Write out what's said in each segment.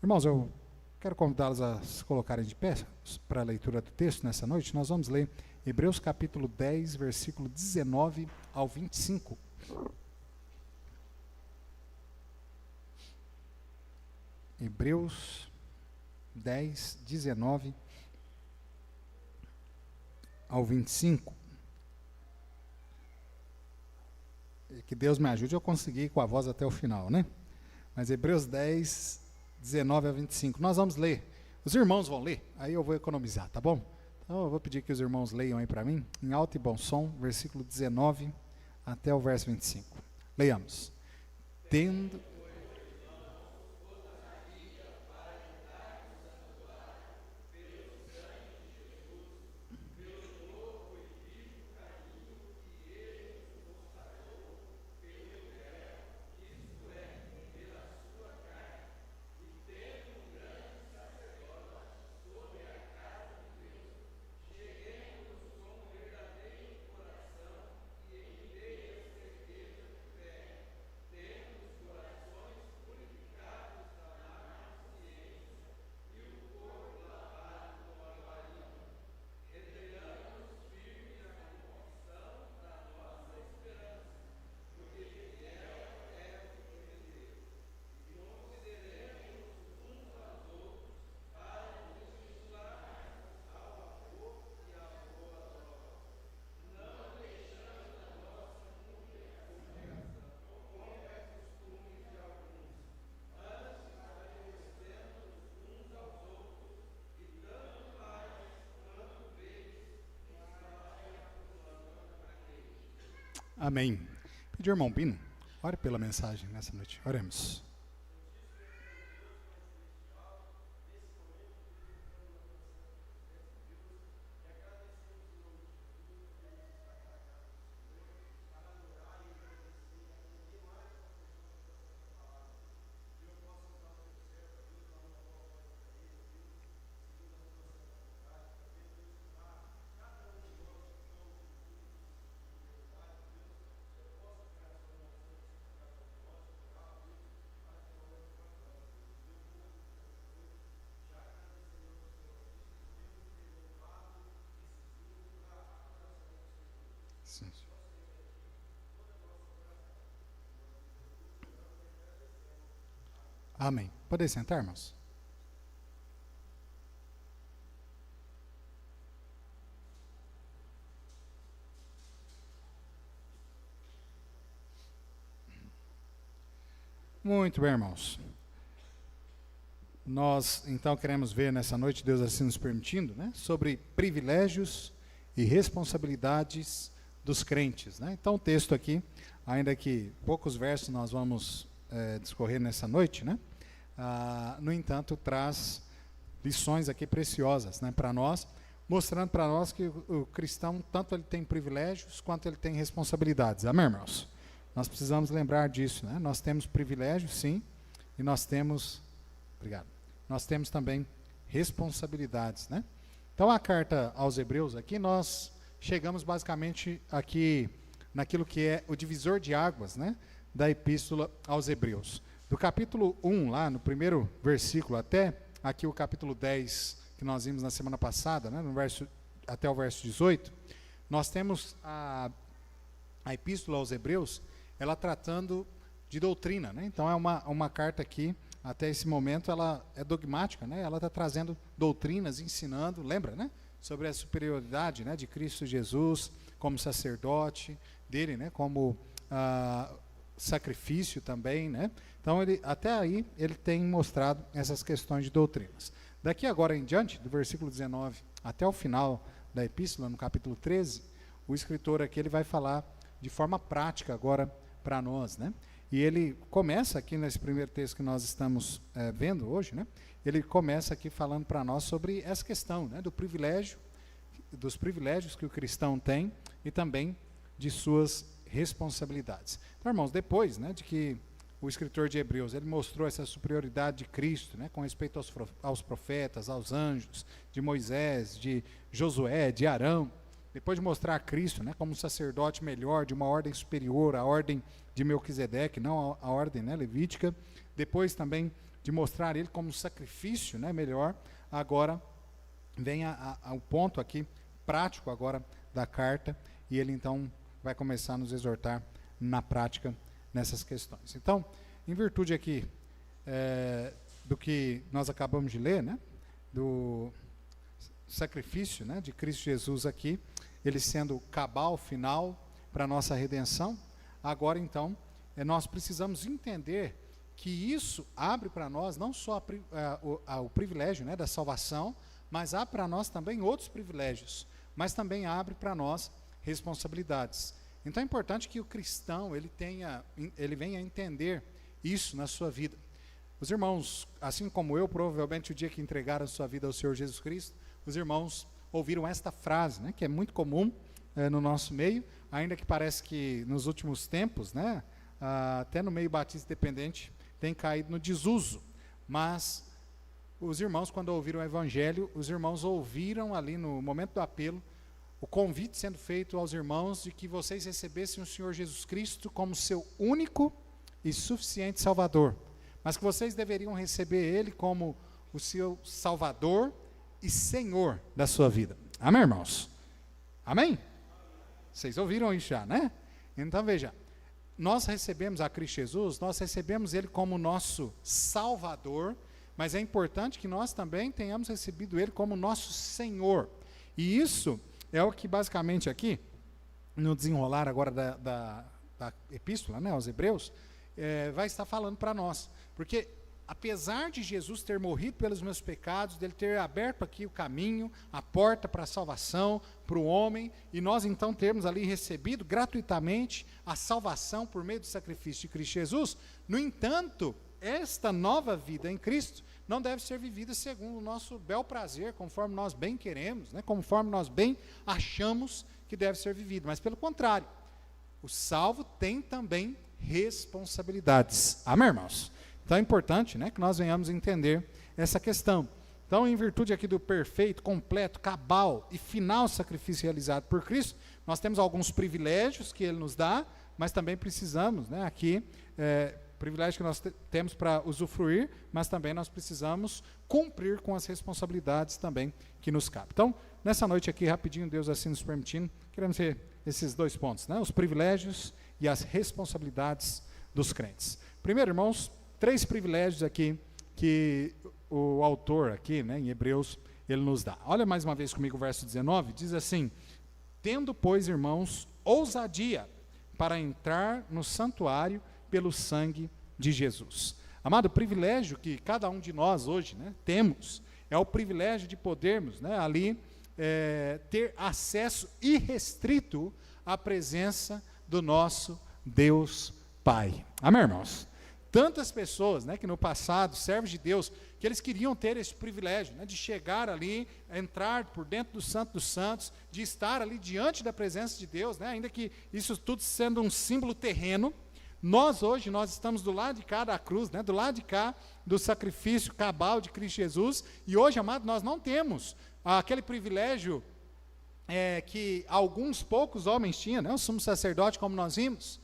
Irmãos, eu quero convidá-los a se colocarem de pé para a leitura do texto nessa noite. Nós vamos ler Hebreus capítulo 10, versículo 19 ao 25. Hebreus 10, 19 ao 25. Que Deus me ajude eu conseguir ir com a voz até o final, né? Mas Hebreus 10, 19 a 25. Nós vamos ler. Os irmãos vão ler, aí eu vou economizar, tá bom? Então eu vou pedir que os irmãos leiam aí para mim, em alto e bom som, versículo 19 até o verso 25. Leiamos. Tendo... Amém. Pedir ao irmão Bino, ore pela mensagem nessa noite. Oremos. Sim. Amém. Podem sentar, irmãos? Muito bem, irmãos. Nós, então, queremos ver nessa noite, Deus assim nos permitindo, né, sobre privilégios e responsabilidades dos crentes, né? Então o texto aqui, ainda que poucos versos nós vamos discorrer nessa noite, né? No entanto, traz lições aqui preciosas, né, para nós, mostrando para nós que o cristão, tanto ele tem privilégios, quanto ele tem responsabilidades. Amém, irmãos? Nós precisamos lembrar disso, né? Nós temos privilégios, sim, e nós temos, obrigado, nós temos também responsabilidades, né? Então a carta aos Hebreus aqui, nós chegamos basicamente aqui naquilo que é o divisor de águas, né, da epístola aos Hebreus. Do capítulo 1, lá no primeiro versículo, até aqui o capítulo 10, que nós vimos na semana passada, né, até o verso 18, nós temos a epístola aos Hebreus, ela tratando de doutrina, né? Então é uma carta aqui, até esse momento, ela é dogmática, né? Ela está trazendo doutrinas, ensinando, lembra, né? Sobre a superioridade, né, de Cristo Jesus como sacerdote, dele, né, como sacrifício também, né? Então até aí ele tem mostrado essas questões de doutrinas. Daqui agora em diante, do versículo 19 até o final da epístola, no capítulo 13, o escritor aqui ele vai falar de forma prática agora para nós, né? E ele começa aqui nesse primeiro texto que nós estamos vendo hoje, né? Ele começa aqui falando para nós sobre essa questão, né, dos privilégios que o cristão tem e também de suas responsabilidades. Então, irmãos, depois, né, de que o escritor de Hebreus ele mostrou essa superioridade de Cristo, né, com respeito aos profetas, aos anjos, de Moisés, de Josué, de Arão, depois de mostrar a Cristo, né, como um sacerdote melhor, de uma ordem superior, a ordem de Melquisedeque, não a ordem, né, levítica, depois também de mostrar ele como sacrifício, né, melhor, agora vem ao ponto aqui prático agora da carta, e ele então vai começar a nos exortar na prática nessas questões. Então, em virtude aqui do que nós acabamos de ler, né, do sacrifício, né, de Cristo Jesus aqui, ele sendo cabal, final para a nossa redenção, agora então nós precisamos entender que isso abre para nós não só o privilégio, né, da salvação, mas há para nós também outros privilégios, mas também abre para nós responsabilidades. Então é importante que o cristão ele venha a entender isso na sua vida. Os irmãos, assim como eu, provavelmente o dia que entregaram a sua vida ao Senhor Jesus Cristo, os irmãos ouviram esta frase, né, que é muito comum no nosso meio, ainda que parece que nos últimos tempos, né, até no meio batista dependente, tem caído no desuso. Mas os irmãos, quando ouviram o Evangelho, os irmãos ouviram ali no momento do apelo, o convite sendo feito aos irmãos de que vocês recebessem o Senhor Jesus Cristo como seu único e suficiente Salvador, mas que vocês deveriam receber Ele como o seu Salvador e Senhor da sua vida. Amém, irmãos? Amém? Vocês ouviram isso já, né? Então veja, nós recebemos a Cristo Jesus, nós recebemos Ele como nosso Salvador, mas é importante que nós também tenhamos recebido Ele como nosso Senhor. E isso é o que basicamente aqui, no desenrolar agora da epístola, né, aos Hebreus, vai estar falando para nós. Porque apesar de Jesus ter morrido pelos meus pecados, dele ter aberto aqui o caminho, a porta para a salvação, para o homem, e nós então termos ali recebido gratuitamente a salvação por meio do sacrifício de Cristo Jesus, no entanto, esta nova vida em Cristo não deve ser vivida segundo o nosso bel prazer, conforme nós bem queremos, né, conforme nós bem achamos que deve ser vivido, mas pelo contrário, o salvo tem também responsabilidades. Amém, irmãos? Então é importante, né, que nós venhamos entender essa questão. Então, em virtude aqui do perfeito, completo, cabal e final sacrifício realizado por Cristo, nós temos alguns privilégios que Ele nos dá, mas também precisamos, né, aqui, privilégio que nós temos para usufruir, mas também nós precisamos cumprir com as responsabilidades também que nos cabem. Então, nessa noite aqui, rapidinho, Deus assim nos permitindo, queremos ver esses dois pontos, né, os privilégios e as responsabilidades dos crentes. Primeiro, irmãos, 3 privilégios aqui que o autor aqui, né, em Hebreus, ele nos dá. Olha mais uma vez comigo o verso 19, diz assim: tendo, pois, irmãos, ousadia para entrar no santuário pelo sangue de Jesus. Amado, o privilégio que cada um de nós hoje, né, temos, é o privilégio de podermos, né, ali ter acesso irrestrito à presença do nosso Deus Pai. Amém, irmãos? Tantas pessoas, né, que no passado, servos de Deus, que eles queriam ter esse privilégio, né, de chegar ali, entrar por dentro do Santo dos Santos, de estar ali diante da presença de Deus, né, ainda que isso tudo sendo um símbolo terreno, nós hoje, nós estamos do lado de cá da cruz, né, do lado de cá do sacrifício cabal de Cristo Jesus, e hoje, amado, nós não temos aquele privilégio que alguns poucos homens tinham, né, o sumo sacerdote, como nós vimos,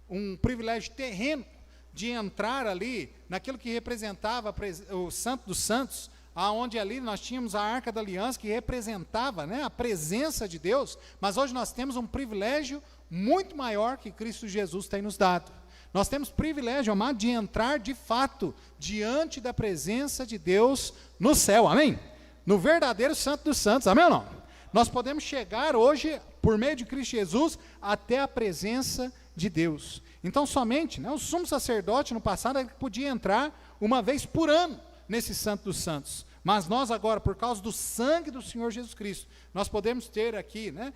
um privilégio terreno, de entrar ali naquilo que representava o Santo dos Santos, aonde ali nós tínhamos a Arca da Aliança, que representava, né, a presença de Deus, mas hoje nós temos um privilégio muito maior que Cristo Jesus tem nos dado. Nós temos privilégio, amado, de entrar de fato diante da presença de Deus no céu, amém? No verdadeiro Santo dos Santos, amém ou não? Nós podemos chegar hoje, por meio de Cristo Jesus, até a presença de Deus. Então somente, né, o sumo sacerdote no passado ele podia entrar uma vez por ano nesse Santo dos Santos, mas nós agora, por causa do sangue do Senhor Jesus Cristo, nós podemos ter aqui, né,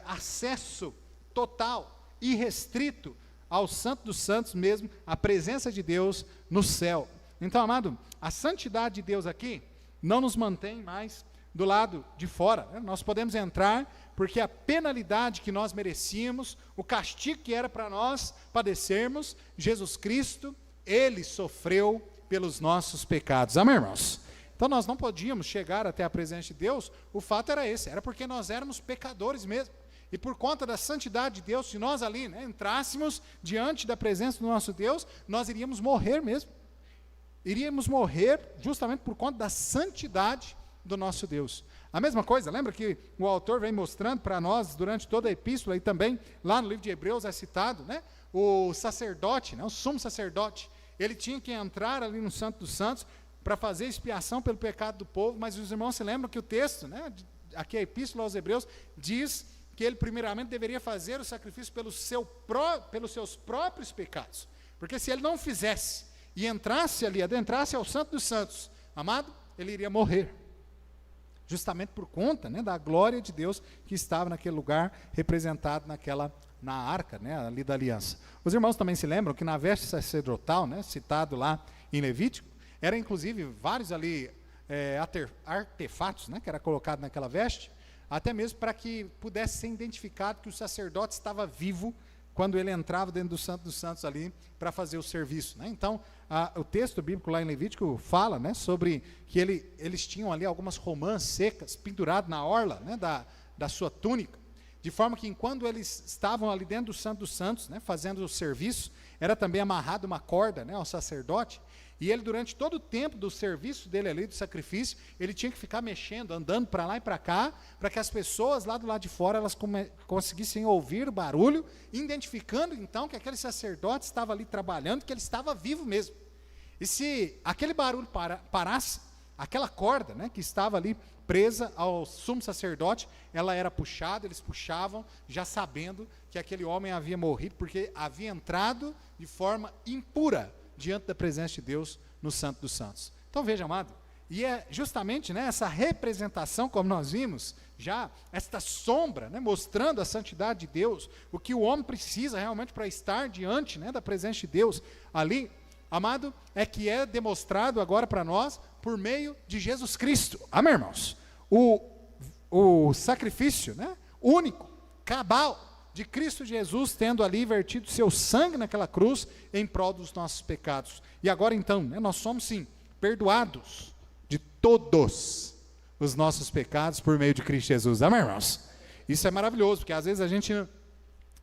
acesso total, irrestrito ao Santo dos Santos mesmo, a presença de Deus no céu. Então, amado, a santidade de Deus aqui não nos mantém mais do lado de fora, né? Nós podemos entrar porque a penalidade que nós merecíamos, o castigo que era para nós padecermos, Jesus Cristo, Ele sofreu pelos nossos pecados. Amém, irmãos? Então nós não podíamos chegar até a presença de Deus, o fato era esse, era porque nós éramos pecadores mesmo. E por conta da santidade de Deus, se nós ali, né, entrássemos diante da presença do nosso Deus, nós iríamos morrer mesmo. iríamos morrer justamente por conta da santidade do nosso Deus. A mesma coisa, lembra que o autor vem mostrando para nós durante toda a epístola, e também lá no livro de Hebreus é citado, né? O sacerdote, né? O sumo sacerdote, ele tinha que entrar ali no Santo dos Santos para fazer expiação pelo pecado do povo, mas os irmãos se lembram que o texto, né? Aqui a epístola aos Hebreus diz que ele primeiramente deveria fazer o sacrifício pelos seus próprios pecados, porque se ele não fizesse e entrasse ali, adentrasse ao Santo dos Santos, amado, ele iria morrer, justamente por conta, né, da glória de Deus que estava naquele lugar, representado na arca, né, ali da aliança. Os irmãos também se lembram que na veste sacerdotal, né, citado lá em Levítico, era inclusive vários ali artefatos, né, que era colocado naquela veste, até mesmo para que pudesse ser identificado que o sacerdote estava vivo quando ele entrava dentro do Santo dos Santos ali para fazer o serviço, né? Então, o texto bíblico lá em Levítico fala, né, sobre que eles tinham ali algumas romãs secas penduradas na orla, né, da sua túnica, de forma que enquanto eles estavam ali dentro do Santo dos Santos, né, fazendo o serviço, era também amarrado uma corda, né, ao sacerdote, e ele durante todo o tempo do serviço dele ali, do sacrifício, ele tinha que ficar mexendo, andando para lá e para cá, para que as pessoas lá do lado de fora, elas conseguissem ouvir o barulho, identificando então que aquele sacerdote estava ali trabalhando, que ele estava vivo mesmo. E se aquele barulho parasse, aquela corda, né, que estava ali presa ao sumo sacerdote, ela era puxada, eles puxavam, já sabendo que aquele homem havia morrido, porque havia entrado de forma impura diante da presença de Deus no Santo dos Santos. Então veja, amado, e é justamente, né, essa representação, como nós vimos, já esta sombra, né, mostrando a santidade de Deus, o que o homem precisa realmente para estar diante, né, da presença de Deus ali, amado, é que é demonstrado agora para nós por meio de Jesus Cristo. Amém, irmãos? O sacrifício, né, único, cabal, de Cristo Jesus, tendo ali vertido seu sangue naquela cruz em prol dos nossos pecados. E agora então, né, nós somos sim perdoados de todos os nossos pecados por meio de Cristo Jesus. Amém, irmãos? Isso é maravilhoso, porque às vezes a gente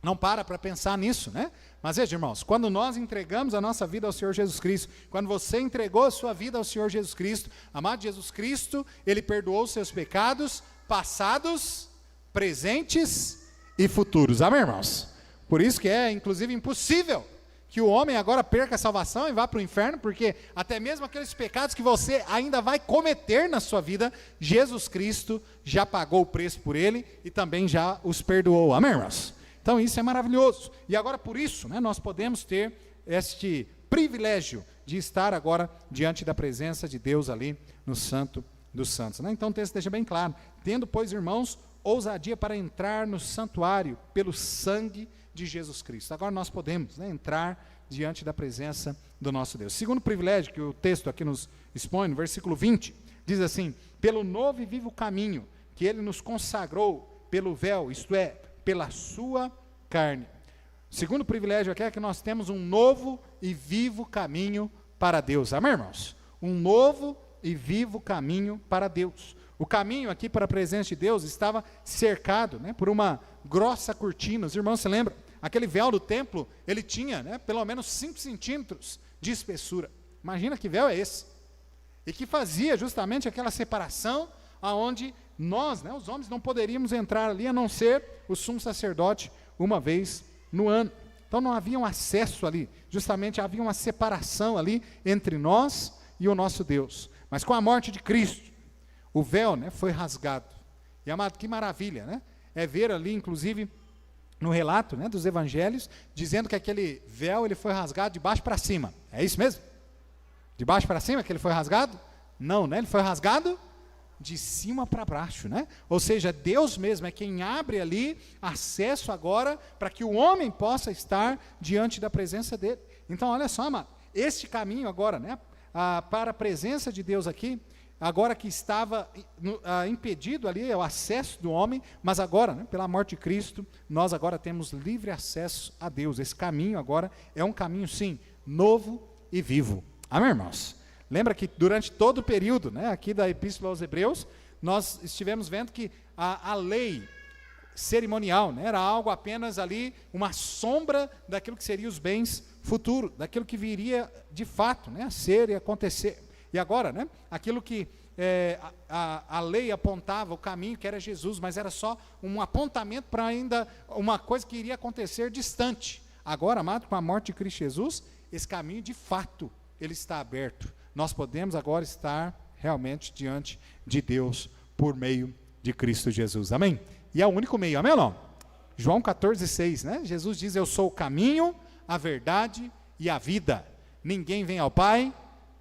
não para pensar nisso, né? Mas veja, irmãos, quando nós entregamos a nossa vida ao Senhor Jesus Cristo, quando você entregou a sua vida ao Senhor Jesus Cristo, amado Jesus Cristo, Ele perdoou os seus pecados passados, presentes e futuros. Amém, irmãos? Por isso que é, inclusive, impossível que o homem agora perca a salvação e vá para o inferno, porque até mesmo aqueles pecados que você ainda vai cometer na sua vida, Jesus Cristo já pagou o preço por ele e também já os perdoou. Amém, irmãos? Então isso é maravilhoso. E agora por isso, né, nós podemos ter este privilégio de estar agora diante da presença de Deus ali no Santo dos Santos, né? Então o texto deixa bem claro: tendo, pois, irmãos, ousadia para entrar no santuário pelo sangue de Jesus Cristo. Agora nós podemos, né, entrar diante da presença do nosso Deus. Segundo privilégio que o texto aqui nos expõe, no versículo 20, diz assim: pelo novo e vivo caminho que ele nos consagrou pelo véu, isto é, pela sua carne. O segundo privilégio aqui é que nós temos um novo e vivo caminho para Deus. Amém, irmãos? Um novo e vivo caminho para Deus. O caminho aqui para a presença de Deus estava cercado, né, por uma grossa cortina. Os irmãos se lembram? Aquele véu do templo, ele tinha, né, pelo menos 5 centímetros de espessura. Imagina que véu é esse. E que fazia justamente aquela separação aonde nós, né, os homens, não poderíamos entrar ali a não ser o sumo sacerdote uma vez no ano. Então não havia um acesso ali, justamente havia uma separação ali entre nós e o nosso Deus. Mas com a morte de Cristo, o véu, né, foi rasgado. E, amado, que maravilha, né? É ver ali, inclusive, no relato, né, dos evangelhos, dizendo que aquele véu ele foi rasgado de baixo para cima. É isso mesmo? De baixo para cima que ele foi rasgado? Não, né? Ele foi rasgado de cima para baixo, né? Ou seja, Deus mesmo é quem abre ali acesso agora para que o homem possa estar diante da presença dele. Então, olha só, amado, este caminho agora, né, para a presença de Deus aqui, agora que estava impedido ali o acesso do homem, mas agora, né, pela morte de Cristo, nós agora temos livre acesso a Deus. Esse caminho agora é um caminho, sim, novo e vivo. Amém, irmãos? Lembra que durante todo o período, né, aqui da Epístola aos Hebreus, nós estivemos vendo que a lei cerimonial, né? Era algo apenas ali, uma sombra daquilo que seria os bens futuros, daquilo que viria de fato, né? A ser e acontecer. E agora, né? Aquilo que a lei apontava, o caminho que era Jesus, mas era só um apontamento para ainda uma coisa que iria acontecer distante. Agora, amado, com a morte de Cristo Jesus, esse caminho de fato, ele está aberto. Nós podemos agora estar realmente diante de Deus por meio de Cristo Jesus, amém? E é o único meio, amém ou não? João 14,6, né? Jesus diz, eu sou o caminho, a verdade e a vida. Ninguém vem ao Pai,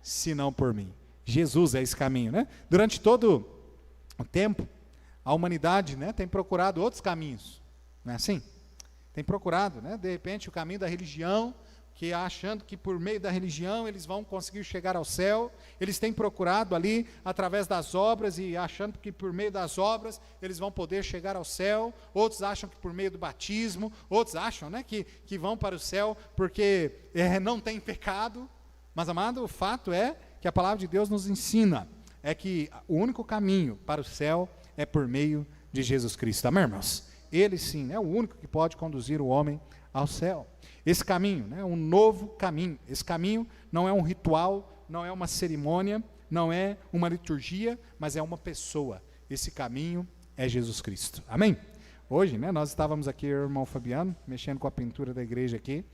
senão por mim. Jesus é esse caminho, né? Durante todo o tempo, a humanidade, né, tem procurado outros caminhos, não é assim? Tem procurado, né, de repente, o caminho da religião, que achando que por meio da religião eles vão conseguir chegar ao céu. Eles têm procurado ali, através das obras, e achando que por meio das obras eles vão poder chegar ao céu. Outros acham que por meio do batismo, outros acham, né, que vão para o céu porque não tem pecado. Mas, amado, o fato é que a palavra de Deus nos ensina, é que o único caminho para o céu é por meio de Jesus Cristo, amém, irmãos? Ele sim é o único que pode conduzir o homem ao céu. Esse caminho, né, um novo caminho. Esse caminho não é um ritual, não é uma cerimônia, não é uma liturgia, mas é uma pessoa. Esse caminho é Jesus Cristo, amém? Hoje, né, nós estávamos aqui, o irmão Fabiano, mexendo com a pintura da igreja aqui,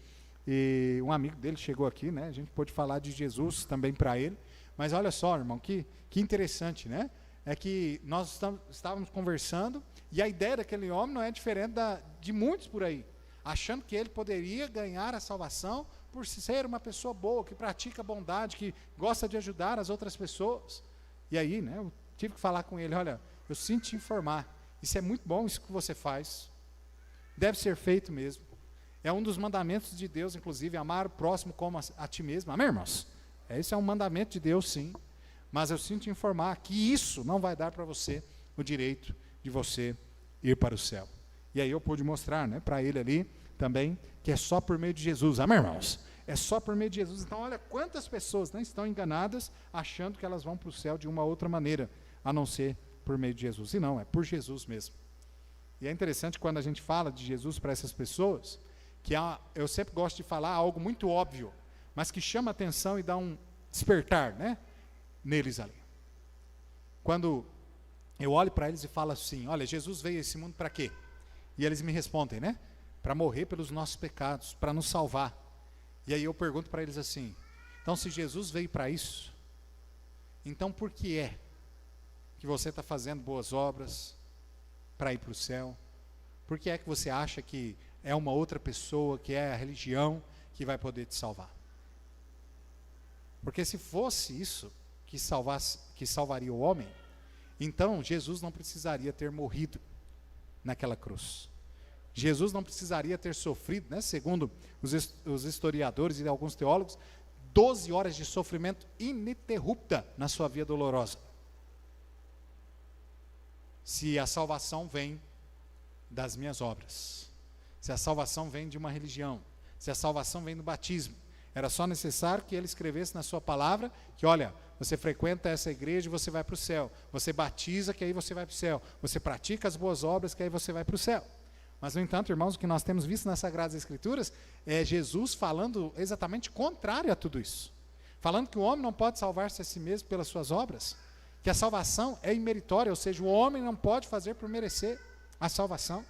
e um amigo dele chegou aqui, né? A gente pôde falar de Jesus também para ele. Mas olha só, irmão, que interessante, né? É que nós estávamos conversando e a ideia daquele homem não é diferente de muitos por aí, achando que ele poderia ganhar a salvação por ser uma pessoa boa, que pratica bondade, que gosta de ajudar as outras pessoas. E aí, né? Eu tive que falar com ele, olha, eu sinto te informar, isso é muito bom, isso que você faz, deve ser feito mesmo. É um dos mandamentos de Deus, inclusive, amar o próximo como a ti mesmo. Amém, irmãos? Esse é um mandamento de Deus, sim. Mas eu sinto te informar que isso não vai dar para você o direito de você ir para o céu. E aí eu pude mostrar, né, para ele ali também, que é só por meio de Jesus. Amém, irmãos? É só por meio de Jesus. Então, olha quantas pessoas, né, estão enganadas, achando que elas vão para o céu de uma outra maneira, a não ser por meio de Jesus. E não, é por Jesus mesmo. E é interessante quando a gente fala de Jesus para essas pessoas, que eu sempre gosto de falar algo muito óbvio, mas que chama atenção e dá um despertar, né, neles ali. Quando eu olho para eles e falo assim, olha, Jesus veio a esse mundo para quê? E eles me respondem, né, para morrer pelos nossos pecados, para nos salvar. E aí eu pergunto para eles assim, então se Jesus veio para isso, então por que é que você está fazendo boas obras para ir para o céu? Por que é que você acha que é uma outra pessoa, que é a religião, que vai poder te salvar? Porque se fosse isso que salvaria o homem, então Jesus não precisaria ter morrido naquela cruz. Jesus não precisaria ter sofrido, né, segundo os historiadores e alguns teólogos, 12 horas de sofrimento ininterrupta na sua via dolorosa. Se a salvação vem das minhas obras, se a salvação vem de uma religião, se a salvação vem do batismo, era só necessário que ele escrevesse na sua palavra, que olha, você frequenta essa igreja e você vai para o céu, você batiza que aí você vai para o céu, você pratica as boas obras que aí você vai para o céu. Mas, no entanto, irmãos, o que nós temos visto nas Sagradas Escrituras é Jesus falando exatamente contrário a tudo isso, falando que o homem não pode salvar-se a si mesmo pelas suas obras, que a salvação é imeritória, ou seja, o homem não pode fazer por merecer a salvação.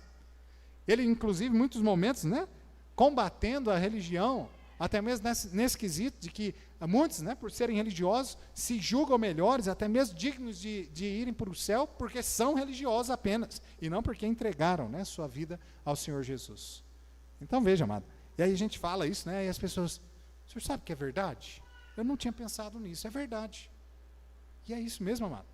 Ele, inclusive, em muitos momentos, né, combatendo a religião, até mesmo nesse quesito de que muitos, né, por serem religiosos, se julgam melhores, até mesmo dignos de irem para o céu, porque são religiosos apenas, e não porque entregaram, né, sua vida ao Senhor Jesus. Então veja, amado, e aí a gente fala isso, né, e as pessoas, o senhor sabe que é verdade? Eu não tinha pensado nisso, é verdade. E é isso mesmo, amado.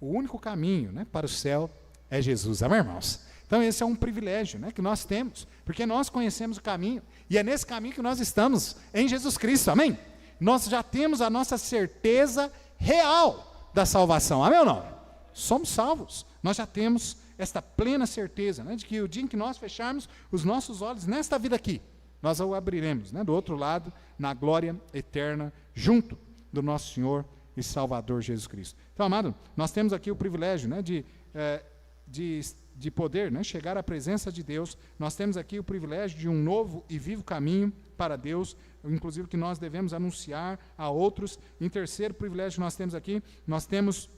O único caminho, né, para o céu é Jesus, amém, irmãos? Então esse é um privilégio, né, que nós temos, porque nós conhecemos o caminho, e é nesse caminho que nós estamos, em Jesus Cristo, amém? Nós já temos a nossa certeza real da salvação, amém ou não? Somos salvos, nós já temos esta plena certeza, né, de que o dia em que nós fecharmos os nossos olhos nesta vida aqui, nós o abriremos, né, do outro lado, na glória eterna, junto do nosso Senhor e Salvador Jesus Cristo. Então, amado, nós temos aqui o privilégio, né, de de poder, né, chegar à presença de Deus, nós temos aqui o privilégio de um novo e vivo caminho para Deus, inclusive que nós devemos anunciar a outros. Em terceiro privilégio que nós temos aqui, nós temos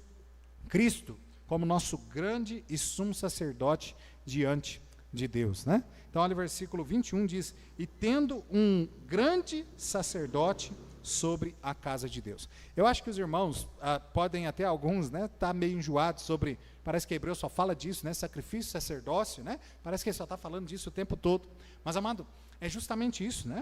Cristo como nosso grande e sumo sacerdote diante de Deus, né? Então, olha o versículo 21, diz: e tendo um grande sacerdote sobre a casa de Deus. Eu acho que os irmãos podem até alguns, né, tá meio enjoados sobre, parece que Hebreus só fala disso, né, sacrifício, sacerdócio, né, parece que ele só está falando disso o tempo todo, mas amado, é justamente isso, né,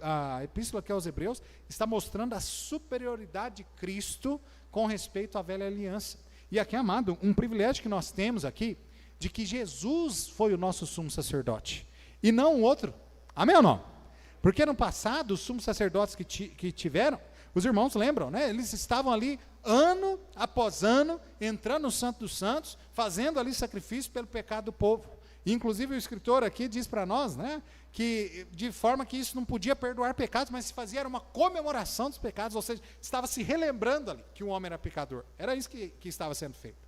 a epístola que é aos Hebreus está mostrando a superioridade de Cristo com respeito à velha aliança, e aqui, amado, um privilégio que nós temos aqui, de que Jesus foi o nosso sumo sacerdote, e não o outro, amém ou não? Porque no passado, os sumos sacerdotes que tiveram, os irmãos lembram, né? Eles estavam ali, ano após ano, entrando no Santo dos Santos, fazendo ali sacrifício pelo pecado do povo. E, inclusive, o escritor aqui diz para nós, né, que de forma que isso não podia perdoar pecados, mas se fazia uma comemoração dos pecados, ou seja, estava se relembrando ali que o homem era pecador. Era isso que estava sendo feito.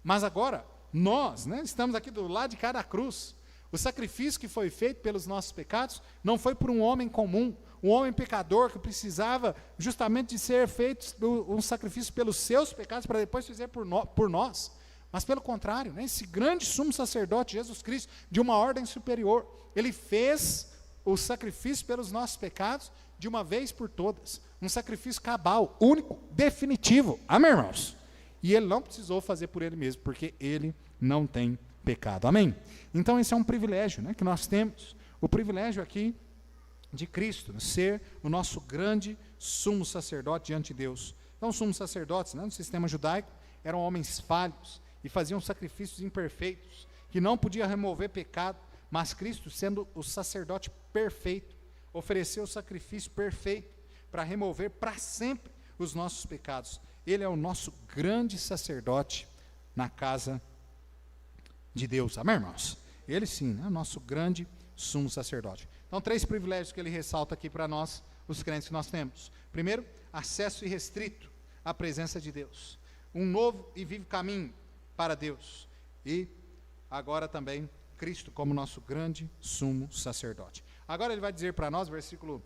Mas agora, nós, né, estamos aqui do lado de cada cruz. O sacrifício que foi feito pelos nossos pecados não foi por um homem comum, um homem pecador que precisava justamente de ser feito um sacrifício pelos seus pecados para depois fazer por nós. Mas pelo contrário, né, esse grande sumo sacerdote, Jesus Cristo, de uma ordem superior, ele fez o sacrifício pelos nossos pecados de uma vez por todas. Um sacrifício cabal, único, definitivo. Amém, irmãos? E ele não precisou fazer por ele mesmo, porque ele não tem pecado, amém? Então esse é um privilégio, né, que nós temos, o privilégio aqui de Cristo, ser o nosso grande sumo sacerdote diante de Deus. Então os sumos sacerdotes, né, no sistema judaico, eram homens falhos e faziam sacrifícios imperfeitos, que não podia remover pecado, mas Cristo, sendo o sacerdote perfeito, ofereceu o sacrifício perfeito para remover para sempre os nossos pecados. Ele é o nosso grande sacerdote na casa de Deus, amém, irmãos? Ele sim, né, o nosso grande sumo sacerdote. Então, 3 privilégios que ele ressalta aqui para nós, os crentes que nós temos. Primeiro, acesso irrestrito à presença de Deus. Um novo e vivo caminho para Deus. E agora também Cristo como nosso grande sumo sacerdote. Agora ele vai dizer para nós, versículo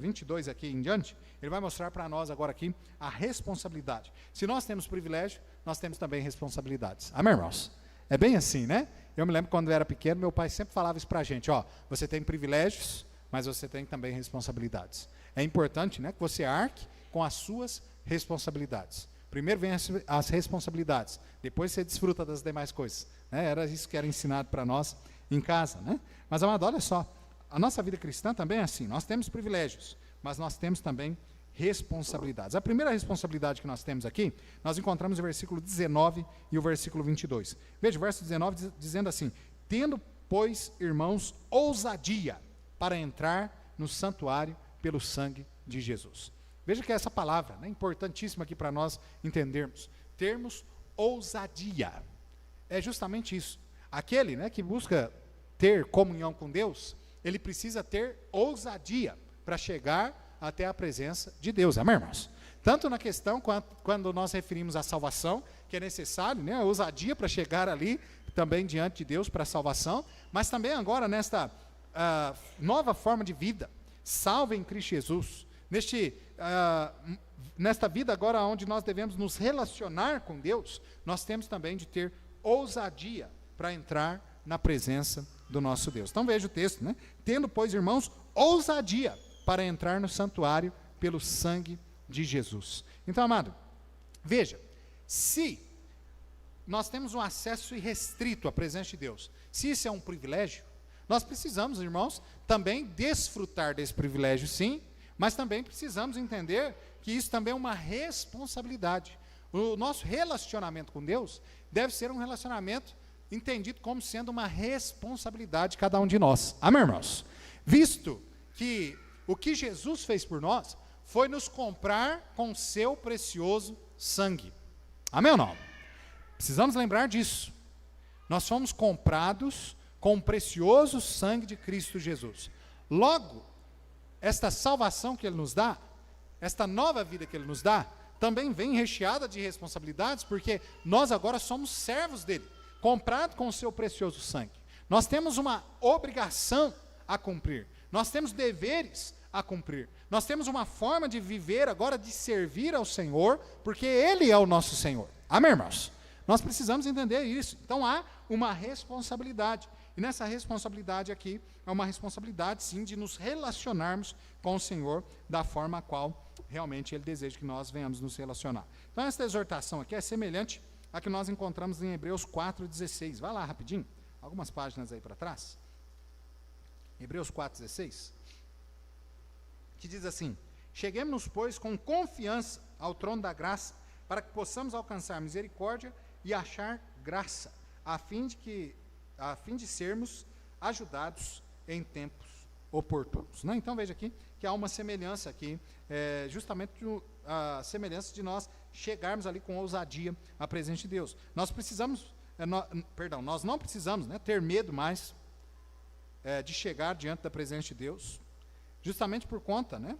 22 aqui em diante, ele vai mostrar para nós agora aqui a responsabilidade. Se nós temos privilégio, nós temos também responsabilidades. Amém, irmãos? É bem assim, né? Eu me lembro quando eu era pequeno, meu pai sempre falava isso para a gente, ó, você tem privilégios, mas você tem também responsabilidades. É importante, né, que você arque com as suas responsabilidades. Primeiro vem as responsabilidades, depois você desfruta das demais coisas. Né? Era isso que era ensinado para nós em casa, né? Mas, amado, olha só, a nossa vida cristã também é assim, nós temos privilégios, mas nós temos também responsabilidades. A primeira responsabilidade que nós temos aqui, nós encontramos o versículo 19 e o versículo 22. Veja, o verso 19 dizendo assim: tendo, pois, irmãos, ousadia para entrar no santuário pelo sangue de Jesus. Veja que essa palavra, né, importantíssima aqui para nós entendermos. Termos ousadia. É justamente isso. Aquele, né, que busca ter comunhão com Deus, ele precisa ter ousadia para chegar até a presença de Deus, amém, irmãos? Tanto na questão, quando nós referimos à salvação, que é necessário, né, a ousadia para chegar ali, também diante de Deus para a salvação, mas também agora nesta nova forma de vida, salva em Cristo Jesus, nesta vida agora onde nós devemos nos relacionar com Deus, nós temos também de ter ousadia para entrar na presença do nosso Deus. Então veja o texto, né? Tendo, pois, irmãos, ousadia para entrar no santuário pelo sangue de Jesus. Então, amado, veja, se nós temos um acesso irrestrito à presença de Deus, se isso é um privilégio, nós precisamos, irmãos, também desfrutar desse privilégio, sim, mas também precisamos entender que isso também é uma responsabilidade. O nosso relacionamento com Deus deve ser um relacionamento entendido como sendo uma responsabilidade de cada um de nós. Amém, irmãos? Visto que o que Jesus fez por nós foi nos comprar com seu precioso sangue. Amém ou não? Precisamos lembrar disso. Nós fomos comprados com o precioso sangue de Cristo Jesus. Logo, esta salvação que Ele nos dá, esta nova vida que Ele nos dá, também vem recheada de responsabilidades, porque nós agora somos servos dEle. comprado com o seu precioso sangue. Nós temos uma obrigação a cumprir. Nós temos deveres a cumprir. Nós temos uma forma de viver agora, de servir ao Senhor, porque Ele é o nosso Senhor. Amém, irmãos? Nós precisamos entender isso. Então há uma responsabilidade. E nessa responsabilidade aqui, é uma responsabilidade sim de nos relacionarmos com o Senhor da forma a qual realmente Ele deseja que nós venhamos nos relacionar. Então essa exortação aqui é semelhante à que nós encontramos em Hebreus 4,16. Vai lá rapidinho, algumas páginas aí para trás. Hebreus 4,16. Que diz assim: cheguemos-nos, pois, com confiança ao trono da graça, para que possamos alcançar misericórdia e achar graça, a fim de sermos ajudados em tempos oportunos. Né? Então veja aqui que há uma semelhança aqui, justamente a semelhança de nós chegarmos ali com ousadia à presença de Deus. Nós precisamos, nós não precisamos, né, ter medo mais de chegar diante da presença de Deus, justamente por conta, né,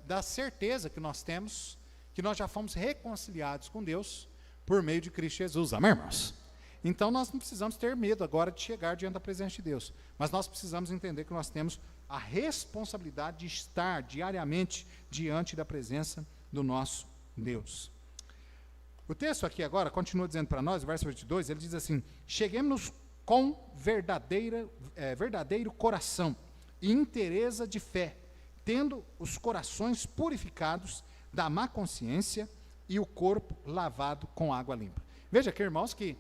da certeza que nós temos, que nós já fomos reconciliados com Deus por meio de Cristo Jesus. Amém, irmãos? Então nós não precisamos ter medo agora de chegar diante da presença de Deus, mas nós precisamos entender que nós temos a responsabilidade de estar diariamente diante da presença do nosso Deus. O texto aqui agora continua dizendo para nós, verso 22, ele diz assim: cheguemos com verdadeiro coração e inteireza de fé, tendo os corações purificados da má consciência e o corpo lavado com água limpa. Veja aqui, irmãos, que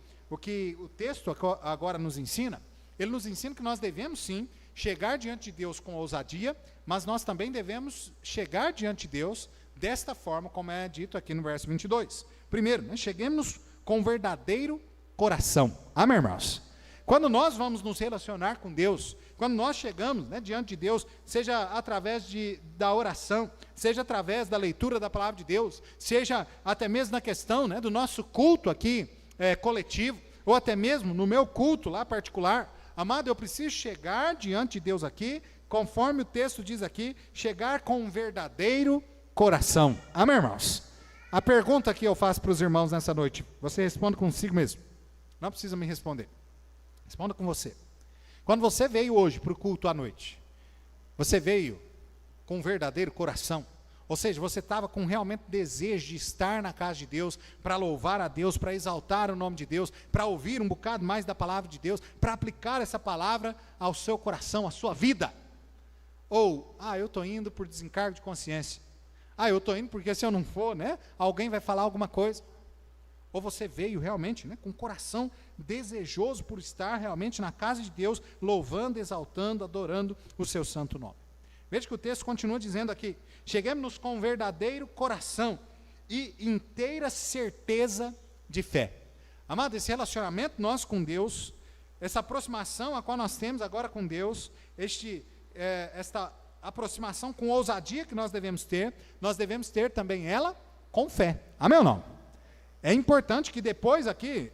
o texto agora nos ensina, ele nos ensina que nós devemos sim chegar diante de Deus com ousadia, mas nós também devemos chegar diante de Deus desta forma, como é dito aqui no verso 22. Primeiro, né, cheguemos com verdadeiro coração. Amém, irmãos? Quando nós vamos nos relacionar com Deus, quando nós chegamos, né, diante de Deus, seja através da oração, seja através da leitura da palavra de Deus, seja até mesmo na questão, né, do nosso culto aqui coletivo, ou até mesmo no meu culto lá particular, amado, eu preciso chegar diante de Deus aqui, conforme o texto diz aqui, chegar com um verdadeiro coração. Amém, irmãos? A pergunta que eu faço para os irmãos nessa noite, você responde consigo mesmo, não precisa me responder. Responda com você. Quando você veio hoje para o culto à noite, você veio com um verdadeiro coração? Ou seja, você estava com realmente desejo de estar na casa de Deus, para louvar a Deus, para exaltar o nome de Deus, para ouvir um bocado mais da palavra de Deus, para aplicar essa palavra ao seu coração, à sua vida? Ou, eu estou indo por desencargo de consciência. Eu estou indo porque se eu não for, né, alguém vai falar alguma coisa. Ou você veio realmente, né, com o coração desejoso por estar realmente na casa de Deus, louvando, exaltando, adorando o seu santo nome. Veja que o texto continua dizendo aqui: cheguemos com um verdadeiro coração e inteira certeza de fé. Amado, esse relacionamento nosso com Deus, essa aproximação a qual nós temos agora com Deus, esta aproximação com ousadia que nós devemos ter também ela com fé. Amém ou não? É importante que depois aqui,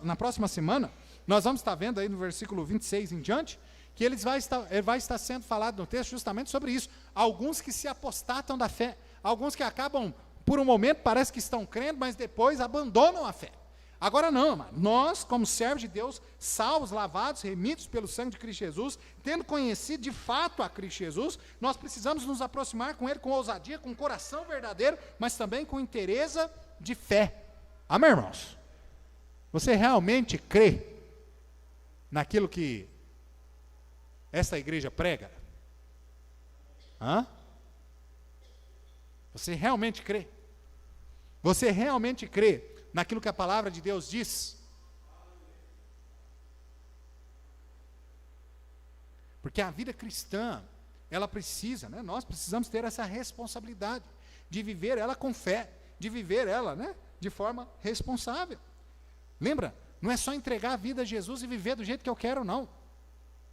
na próxima semana, nós vamos estar vendo aí no versículo 26 em diante, que ele vai estar sendo falado no texto justamente sobre isso. Alguns que se apostatam da fé, alguns que acabam, por um momento, parece que estão crendo, mas depois abandonam a fé. Agora não, mano. Nós, como servos de Deus, salvos, lavados, remidos pelo sangue de Cristo Jesus, tendo conhecido de fato a Cristo Jesus, nós precisamos nos aproximar com Ele com ousadia, com coração verdadeiro, mas também com inteireza de fé. Amém, irmãos? Você realmente crê naquilo que essa igreja prega? Você realmente crê? Você realmente crê naquilo que a palavra de Deus diz? Porque a vida cristã, ela precisa, né, nós precisamos ter essa responsabilidade de viver ela com fé, de viver ela, né, de forma responsável. Lembra? Não é só entregar a vida a Jesus e viver do jeito que eu quero, não.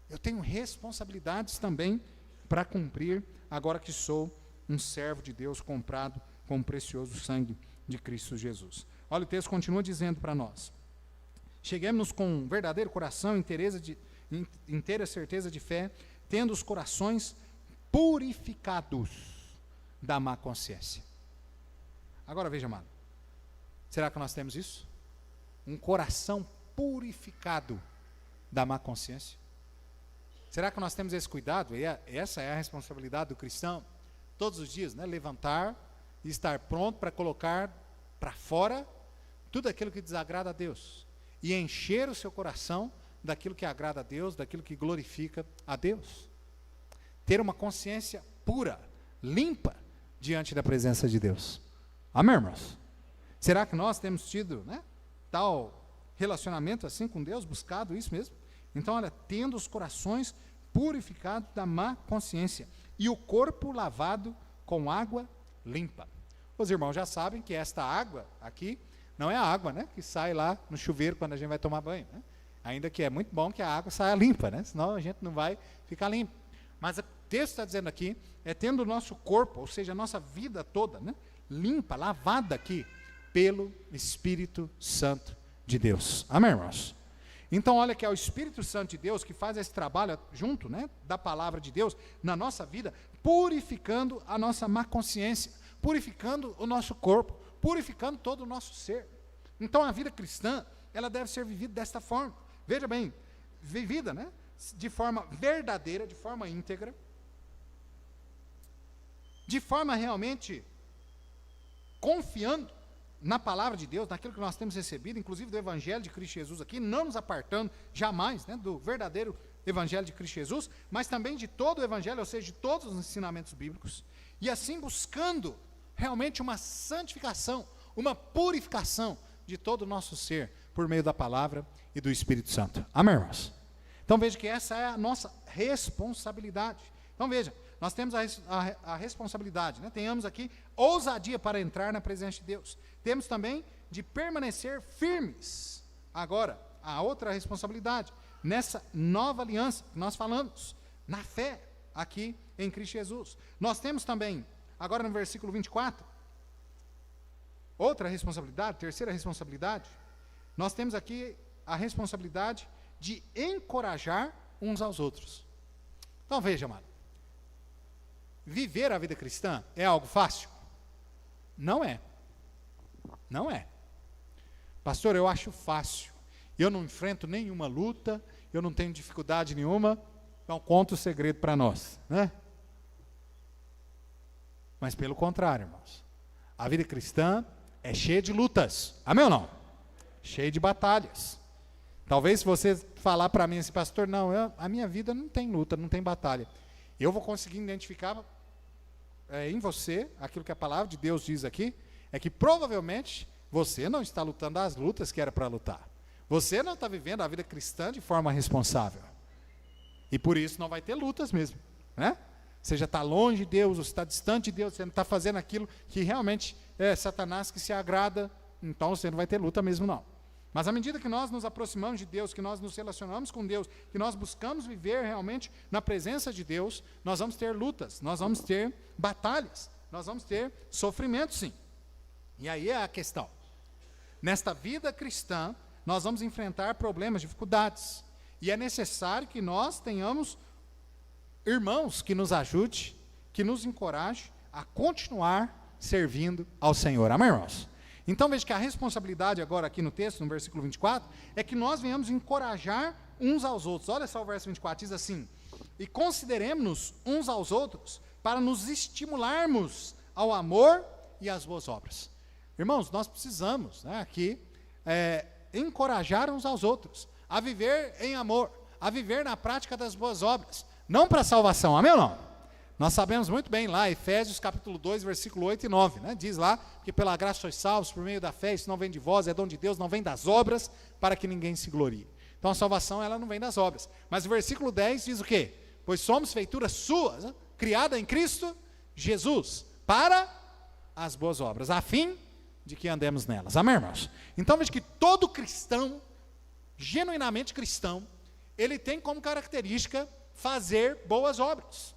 Eu tenho responsabilidades também para cumprir, agora que sou um servo de Deus comprado com o precioso sangue de Cristo Jesus. Olha, o texto continua dizendo para nós: cheguemos com um verdadeiro coração, inteira certeza de fé, tendo os corações purificados da má consciência. Agora veja, amado, será que nós temos isso? Um coração purificado da má consciência? Será que nós temos esse cuidado? E essa é a responsabilidade do cristão, todos os dias, né? Levantar e estar pronto para colocar para fora tudo aquilo que desagrada a Deus e encher o seu coração daquilo que agrada a Deus, daquilo que glorifica a Deus. Ter uma consciência pura, limpa, diante da presença de Deus. Amém, irmãos? Será que nós temos tido, né, tal relacionamento assim com Deus, buscado isso mesmo? Então, olha, tendo os corações purificados da má consciência e o corpo lavado com água limpa. Os irmãos já sabem que esta água aqui não é a água, né, que sai lá no chuveiro quando a gente vai tomar banho, né? Ainda que é muito bom que a água saia limpa, né? Senão a gente não vai ficar limpo. Mas o texto está dizendo aqui, é tendo o nosso corpo, ou seja, a nossa vida toda, né, limpa, lavada aqui, pelo Espírito Santo de Deus. Amém, irmãos? Então, olha que é o Espírito Santo de Deus que faz esse trabalho junto, né, da palavra de Deus na nossa vida, purificando a nossa má consciência, purificando o nosso corpo, purificando todo o nosso ser. Então, a vida cristã, ela deve ser vivida desta forma. Veja bem, vivida, né, de forma verdadeira, de forma íntegra, de forma realmente confiando na palavra de Deus, naquilo que nós temos recebido, inclusive do Evangelho de Cristo Jesus aqui, não nos apartando jamais, né, do verdadeiro Evangelho de Cristo Jesus, mas também de todo o Evangelho, ou seja, de todos os ensinamentos bíblicos, e assim buscando realmente uma santificação, uma purificação de todo o nosso ser, por meio da palavra e do Espírito Santo. Amém, irmãos? Então veja que essa é a nossa responsabilidade. Então veja, nós temos a responsabilidade, né? Tenhamos aqui ousadia para entrar na presença de Deus. Temos também de permanecer firmes. Agora, a outra responsabilidade, nessa nova aliança que nós falamos, na fé, aqui em Cristo Jesus. Nós temos também, agora no versículo 24, outra responsabilidade, terceira responsabilidade, nós temos aqui a responsabilidade de encorajar uns aos outros. Então veja, amado, viver a vida cristã é algo fácil? Não é. Não é. Pastor, eu acho fácil. Eu não enfrento nenhuma luta, eu não tenho dificuldade nenhuma. Então conta o segredo para nós, né? Mas pelo contrário, irmãos, a vida cristã é cheia de lutas. Amém ou não? Cheia de batalhas. Talvez se você falar para mim assim, pastor, não, a minha vida não tem luta, não tem batalha. Eu vou conseguir identificar em você, aquilo que a palavra de Deus diz aqui, é que provavelmente você não está lutando as lutas que era para lutar. Você não está vivendo a vida cristã de forma responsável. E por isso não vai ter lutas mesmo, né? Você já está longe de Deus, você está distante de Deus, você não está fazendo aquilo que realmente é Satanás que se agrada, então você não vai ter luta mesmo não. Mas à medida que nós nos aproximamos de Deus, que nós nos relacionamos com Deus, que nós buscamos viver realmente na presença de Deus, nós vamos ter lutas, nós vamos ter batalhas, nós vamos ter sofrimento, sim. E aí é a questão. Nesta vida cristã, nós vamos enfrentar problemas, dificuldades. E é necessário que nós tenhamos irmãos que nos ajude, que nos encoraje a continuar servindo ao Senhor. Amém, irmãos? Então veja que a responsabilidade agora aqui no texto, no versículo 24, é que nós venhamos encorajar uns aos outros. Olha só o verso 24, diz assim: e consideremos-nos uns aos outros para nos estimularmos ao amor e às boas obras. Irmãos, nós precisamos, né, aqui encorajar uns aos outros a viver em amor, a viver na prática das boas obras, não para a salvação, amém ou não? Nós sabemos muito bem lá, Efésios capítulo 2, versículo 8 e 9, né? Diz lá que pela graça sois salvos por meio da fé, isso não vem de vós, é dom de Deus, não vem das obras, para que ninguém se glorie. Então a salvação, ela não vem das obras. Mas o versículo 10 diz o quê? Pois somos feituras suas, né? Criada em Cristo Jesus, para as boas obras, a fim de que andemos nelas. Amém, irmãos? Então veja que todo cristão, genuinamente cristão, ele tem como característica fazer boas obras.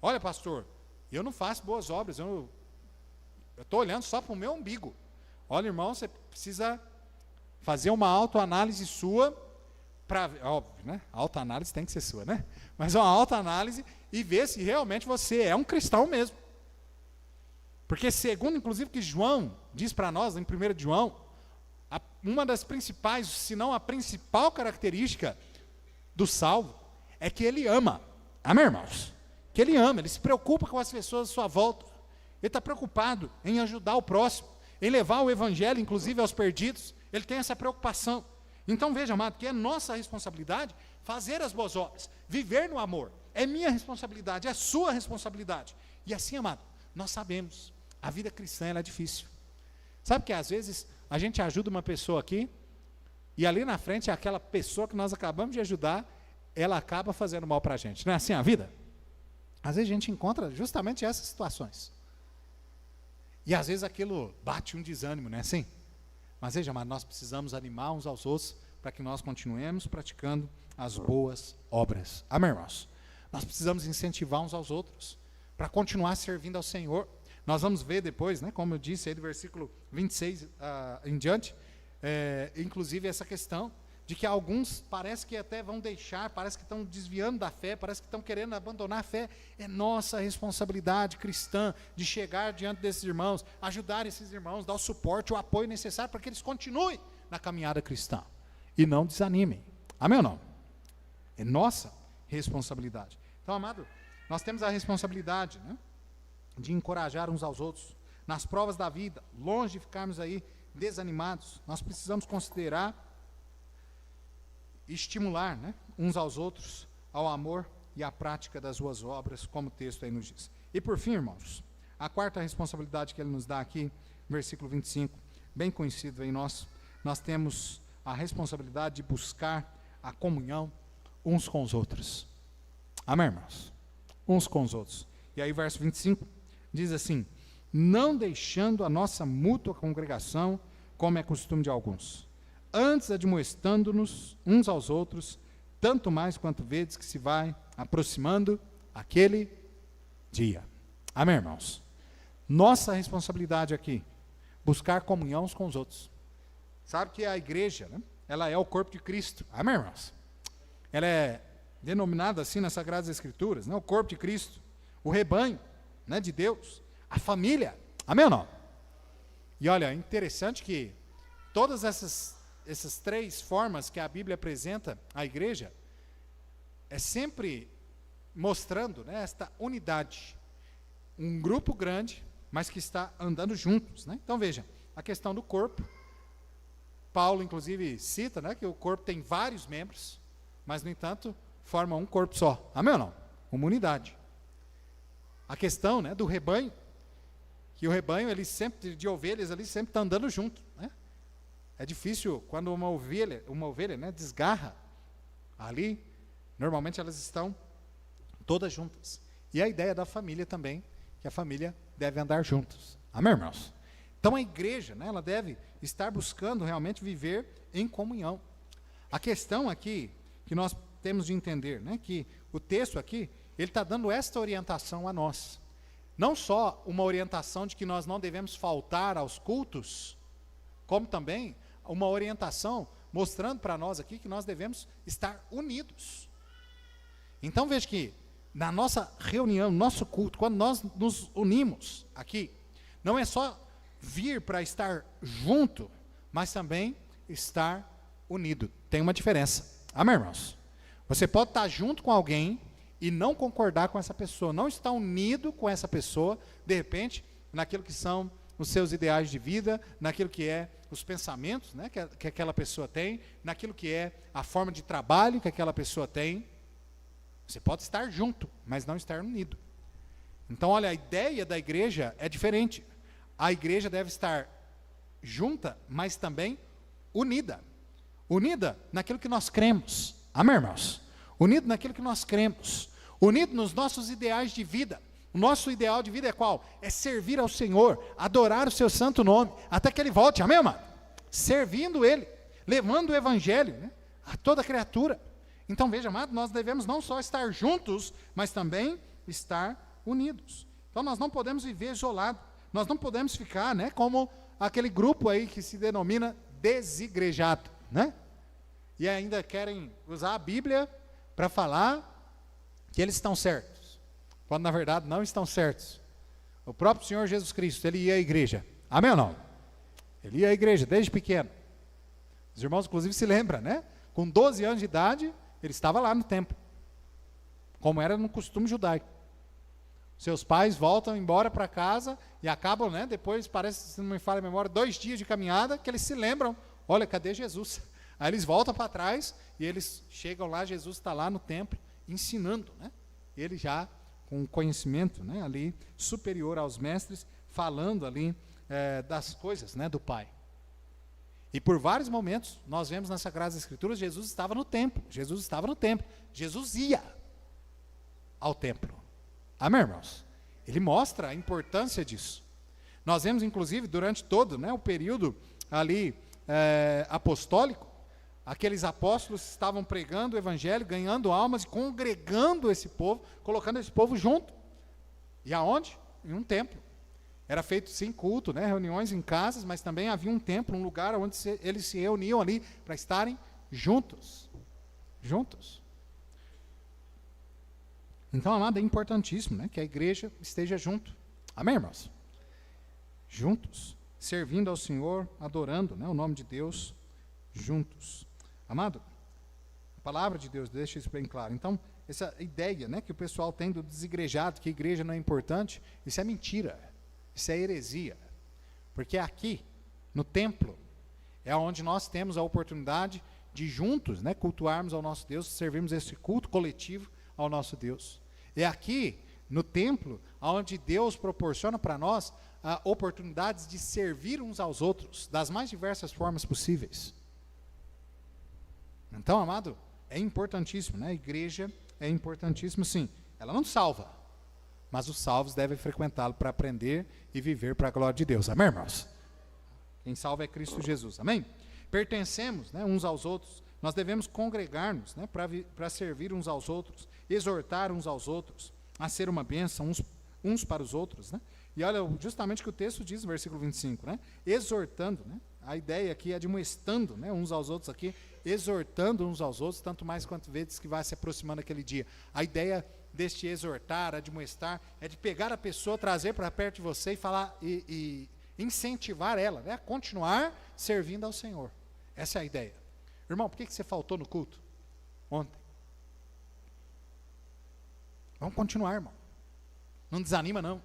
Olha, pastor, eu não faço boas obras, eu estou olhando só para o meu umbigo. Olha, irmão, você precisa fazer uma autoanálise sua, óbvio, né? A autoanálise tem que ser sua, né? Mas uma autoanálise e ver se realmente você é um cristão mesmo. Porque segundo, inclusive, que João diz para nós, em 1 João, uma das principais, se não a principal característica do salvo, é que ele ama. Amém, irmãos? Que ele ama, ele se preocupa com as pessoas à sua volta. Ele está preocupado em ajudar o próximo, em levar o evangelho, inclusive, aos perdidos. Ele tem essa preocupação. Então, veja, amado, que é nossa responsabilidade fazer as boas obras, viver no amor. É minha responsabilidade, é sua responsabilidade. E assim, amado, nós sabemos, a vida cristã ela é difícil. Sabe que às vezes a gente ajuda uma pessoa aqui, e ali na frente aquela pessoa que nós acabamos de ajudar, ela acaba fazendo mal para a gente. Não é assim a vida? Às vezes a gente encontra justamente essas situações. E às vezes aquilo bate um desânimo, não é assim? Mas veja, amado, nós precisamos animar uns aos outros para que nós continuemos praticando as boas obras. Amém, irmãos? Nós precisamos incentivar uns aos outros para continuar servindo ao Senhor. Nós vamos ver depois, né, como eu disse aí do versículo 26 em diante, inclusive essa questão de que alguns parece que até vão deixar, parece que estão desviando da fé, parece que estão querendo abandonar a fé. É nossa responsabilidade cristã de chegar diante desses irmãos, ajudar esses irmãos, dar o suporte, o apoio necessário para que eles continuem na caminhada cristã e não desanimem. Amém ou não? É nossa responsabilidade. Então, amado, nós temos a responsabilidade, né, de encorajar uns aos outros nas provas da vida, longe de ficarmos aí desanimados. Nós precisamos considerar e estimular, né, uns aos outros ao amor e à prática das boas obras, como o texto aí nos diz. E por fim, irmãos, a quarta responsabilidade que ele nos dá aqui, versículo 25, bem conhecido em nós temos a responsabilidade de buscar a comunhão uns com os outros. Amém, irmãos? Uns com os outros. E aí, verso 25, diz assim: não deixando a nossa mútua congregação, como é costume de alguns, antes admoestando-nos uns aos outros, tanto mais quanto vedes que se vai aproximando aquele dia. Amém, irmãos? Nossa responsabilidade aqui, buscar comunhão uns com os outros. Sabe que a igreja, né, ela é o corpo de Cristo. Amém, irmãos? Ela é denominada assim nas Sagradas Escrituras, né, o corpo de Cristo, o rebanho, né, de Deus, a família. Amém ou não? E olha, interessante que todas essas três formas que a Bíblia apresenta à igreja é sempre mostrando, né, esta unidade. Um grupo grande, mas que está andando juntos, né? Então veja, a questão do corpo. Paulo, inclusive, cita, né, que o corpo tem vários membros, mas, no entanto, forma um corpo só. Amém ou não? Uma unidade. A questão, né, do rebanho, que o rebanho, ele sempre, de ovelhas, ali sempre está andando junto, né? É difícil quando uma ovelha, né, desgarra ali, normalmente elas estão todas juntas. E a ideia da família também, que a família deve andar juntos. Amém, irmãos? Então a igreja, né, ela deve estar buscando realmente viver em comunhão. A questão aqui, que nós temos de entender, né, que o texto aqui, ele está dando esta orientação a nós. Não só uma orientação de que nós não devemos faltar aos cultos, como também uma orientação mostrando para nós aqui que nós devemos estar unidos. Então veja que na nossa reunião, no nosso culto, quando nós nos unimos aqui, não é só vir para estar junto, mas também estar unido. Tem uma diferença. Amém, irmãos? Você pode estar junto com alguém e não concordar com essa pessoa, não estar unido com essa pessoa, de repente, naquilo que são os seus ideais de vida, naquilo que é os pensamentos, né, que aquela pessoa tem, naquilo que é a forma de trabalho que aquela pessoa tem. Você pode estar junto, mas não estar unido. Então, olha, a ideia da igreja é diferente. A igreja deve estar junta, mas também unida. Unida naquilo que nós cremos. Amém, irmãos? Unido naquilo que nós cremos. Unido nos nossos ideais de vida. O nosso ideal de vida é qual? É servir ao Senhor, adorar o seu santo nome, até que Ele volte. Amém, amado? Servindo Ele, levando o Evangelho, né, a toda criatura. Então, veja, amado, nós devemos não só estar juntos, mas também estar unidos. Então, nós não podemos viver isolado. Nós não podemos ficar, né, como aquele grupo aí que se denomina desigrejado, né? E ainda querem usar a Bíblia para falar que eles estão certos, quando na verdade não estão certos. O próprio Senhor Jesus Cristo, Ele ia à igreja. Amém ou não? Ele ia à igreja desde pequeno. Os irmãos, inclusive, se lembram, né? Com 12 anos de idade, ele estava lá no templo, como era no costume judaico. Seus pais voltam embora para casa e acabam, né? Depois, parece, se não me falha a memória, 2 dias de caminhada, que eles se lembram, olha, cadê Jesus? Aí eles voltam para trás e eles chegam lá, Jesus está lá no templo, ensinando, né? Ele já com conhecimento, né, ali superior aos mestres, falando ali das coisas, né, do Pai. E por vários momentos, nós vemos nas Sagradas Escrituras, Jesus estava no templo, Jesus ia ao templo. Amém, irmãos? Ele mostra a importância disso. Nós vemos, inclusive, durante todo, né, o período ali apostólico, aqueles apóstolos estavam pregando o evangelho, ganhando almas e congregando esse povo, colocando esse povo junto. E aonde? Em um templo. Era feito sim culto, né, reuniões em casas, mas também havia um templo, um lugar onde eles se reuniam ali para estarem juntos. Juntos. Então, amado, é importantíssimo, né, que a igreja esteja junto. Amém, irmãos? Juntos, servindo ao Senhor, adorando, né, o nome de Deus, juntos. Amado, a palavra de Deus deixa isso bem claro. Então, essa ideia, né, que o pessoal tem do desigrejado, que a igreja não é importante, isso é mentira, isso é heresia. Porque aqui, no templo, é onde nós temos a oportunidade de juntos, né, cultuarmos ao nosso Deus, servirmos esse culto coletivo ao nosso Deus. É aqui, no templo, onde Deus proporciona para nós oportunidades de servir uns aos outros, das mais diversas formas possíveis. Então, amado, é importantíssimo, né? A igreja é importantíssimo, sim. Ela não salva, mas os salvos devem frequentá-lo para aprender e viver para a glória de Deus. Amém, irmãos? Quem salva é Cristo Jesus. Amém? Pertencemos, né, uns aos outros. Nós devemos congregar-nos, né, para servir uns aos outros, exortar uns aos outros, a ser uma bênção uns para os outros, né? E olha, justamente o que o texto diz no versículo 25, né? Exortando, né? A ideia aqui é admoestando, né, uns aos outros aqui, exortando uns aos outros, tanto mais quanto vezes que vai se aproximando aquele dia. A ideia deste exortar, admoestar, é de pegar a pessoa, trazer para perto de você e falar, e incentivar ela, né, a continuar servindo ao Senhor. Essa é a ideia. Irmão, por que você faltou no culto ontem? Vamos continuar, irmão. Não desanima, não.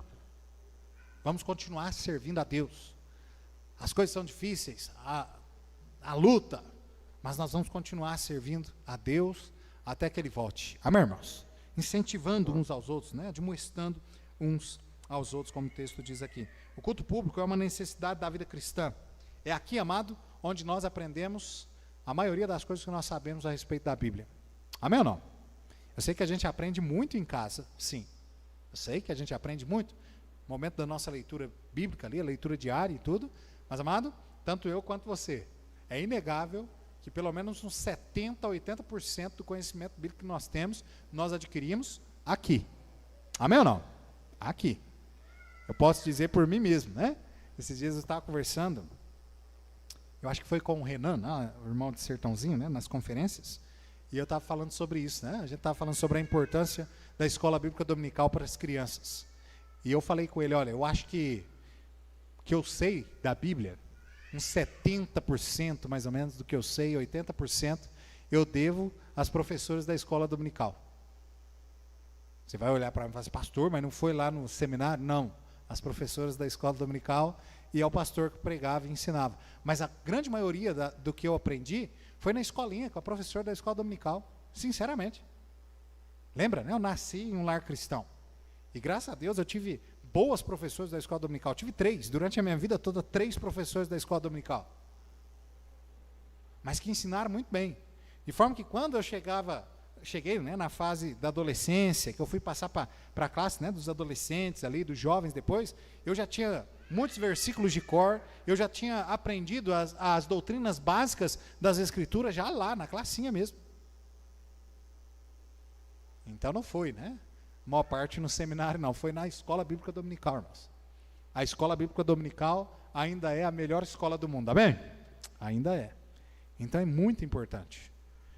Vamos continuar servindo a Deus. As coisas são difíceis, a luta, mas nós vamos continuar servindo a Deus até que Ele volte. Amém, irmãos? Incentivando uns aos outros, né? Admoestando uns aos outros, como o texto diz aqui. O culto público é uma necessidade da vida cristã. É aqui, amado, onde nós aprendemos a maioria das coisas que nós sabemos a respeito da Bíblia. Amém ou não? Eu sei que a gente aprende muito em casa, sim. Eu sei que a gente aprende muito. No momento da nossa leitura bíblica ali, a leitura diária e tudo. Mas, amado, tanto eu quanto você, é inegável que pelo menos uns 70% a 80% do conhecimento bíblico que nós temos, nós adquirimos aqui. Amém ou não? Aqui. Eu posso dizer por mim mesmo, né? Esses dias eu estava conversando, eu acho que foi com o Renan, né, o irmão de Sertãozinho, né, nas conferências, e eu estava falando sobre isso, né? A gente estava falando sobre a importância da escola bíblica dominical para as crianças. E eu falei com ele, olha, eu acho que eu sei da Bíblia, uns 70% mais ou menos do que eu sei, 80%, eu devo às professoras da escola dominical. Você vai olhar para mim e falar assim, pastor, mas não foi lá no seminário? Não, as professoras da escola dominical e é o pastor que pregava e ensinava. Mas a grande maioria do que eu aprendi foi na escolinha, com a professora da escola dominical, sinceramente. Lembra, né? Eu nasci em um lar cristão. E graças a Deus eu tive boas professores da escola dominical. Eu tive 3, durante a minha vida toda, 3 professores da escola dominical. Mas que ensinaram muito bem. De forma que quando eu cheguei, né, na fase da adolescência, que eu fui passar para a classe, né, dos adolescentes ali, dos jovens depois, eu já tinha muitos versículos de cor, eu já tinha aprendido as doutrinas básicas das Escrituras já lá, na classinha mesmo. Então não foi, né? A maior parte no seminário não, foi na escola bíblica dominical, irmãos. A escola bíblica dominical ainda é a melhor escola do mundo, amém? Ainda é. Então é muito importante.